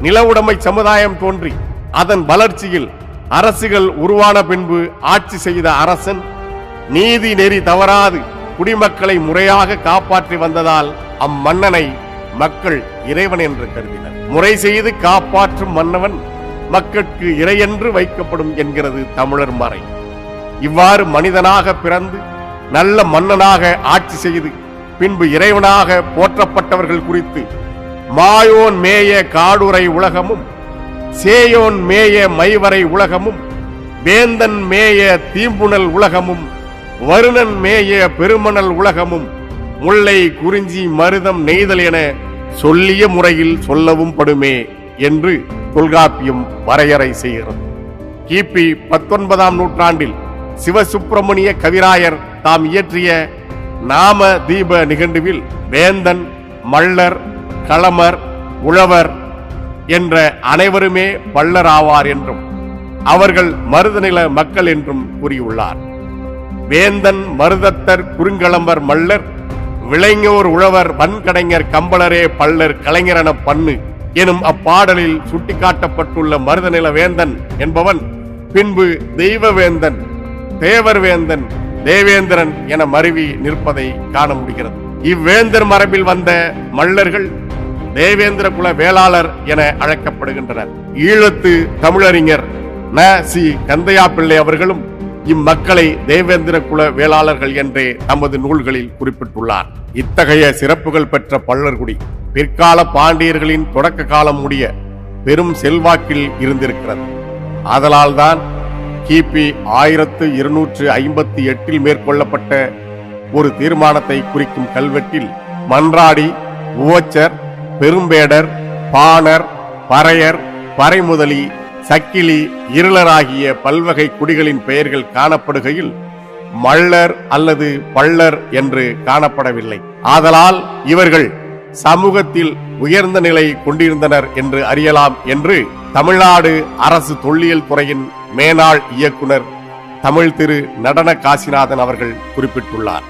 நிலவுடைமை சமுதாயம் தோன்றி அதன் வளர்ச்சியில் அரசுகள் உருவான பின்பு ஆட்சி செய்த அரசன் நீதி நெறி தவறாது குடிமக்களை முறையாக காப்பாற்றி வந்ததால் அம்மன்னனை மக்கள் இறைவன் என்று கருதினர். முறை செய்து காப்பாற்றும் மன்னவன் மக்களுக்கு இறையென்று வைக்கப்படும் என்கிறது தமிழர் மறை. இவ்வாறு மனிதனாக பிறந்து நல்ல மன்னனாக ஆட்சி செய்து பின்பு இறைவனாக போற்றப்பட்டவர்கள் குறித்து மாயோன் மேய காடுரை உலகமும் சேயோன் மேய மைவரை உலகமும் வேந்தன் மேய தீம்புணல் உலகமும் வருணன் மேய பெருமணல் உலகமும் முல்லை குறிஞ்சி மருதம் நெய்தல் என சொல்லிய முறையில் சொல்லவும் படுமே என்று தொல்காப்பியம் வரையறை செய்கிறது. கிபி 19ஆம் நூற்றாண்டில் சிவசுப்பிரமணிய கவிராயர் தாம் இயற்றிய நாம தீப நிகண்டுவில் வேந்தன், மள்ளர், களமர், உழவர் என்ற அனைவருமே பள்ளர் ஆவார் என்றும் அவர்கள் மருதநில மக்கள் என்றும் கூறியுள்ளார். வேந்தன், மருதத்தர், குறுங்களம்பர், மள்ளர், விளைஞோர், உழவர், வன்கடைஞர், கம்பளரே பள்ளர் கலைஞரென பண்ணு எனும் அப்பாடலில் சுட்டிக்காட்டப்பட்டுள்ள மருதநில வேந்தன் என்பவன் பின்பு தெய்வ வேந்தன், தேவர் வேந்தன், தேவேந்திரன் என மருவி நிற்பதை காண முடிகிறது. இவ்வேந்தர் மரபில் வந்த மள்ளர்கள் தேவேந்திர குல வேளாளர் என அழைக்கப்படுகின்றனர். ஈழத்து தமிழறிஞர் ந. சி. கந்தையா பிள்ளை அவர்களும் இம்மக்களை தேவேந்திர குல வேளாளர்கள் என்றே தமது நூல்களில் குறிப்பிட்டுள்ளார். இத்தகைய சிறப்புகள் பெற்ற பள்ளர்குடி பிற்கால பாண்டியர்களின் தொடக்க காலம் முடிய பெரும் செல்வாக்கில் இருந்திருக்கிறது. ஆதலால்தான் கிபி 1258 மேற்கொள்ளப்பட்ட ஒரு தீர்மானத்தை குறிக்கும் கல்வெட்டில் மன்றாடி, உவச்சர், பெரும்பேடர், பாணர், பறையர், பறைமுதலி, சக்கிலி, இருளர் ஆகிய பல்வகை குடிகளின் பெயர்கள் காணப்படுகையில் மள்ளர் அல்லது பள்ளர் என்று காணப்படவில்லை. ஆதலால் இவர்கள் சமூகத்தில் உயர்ந்த நிலை கொண்டிருந்தனர் என்று அறியலாம் என்று தமிழ்நாடு அரசு தொல்லியல் துறையின் மேனாள் இயக்குனர் தமிழ் திரு நடன காசிநாதன் அவர்கள் குறிப்பிட்டுள்ளார்.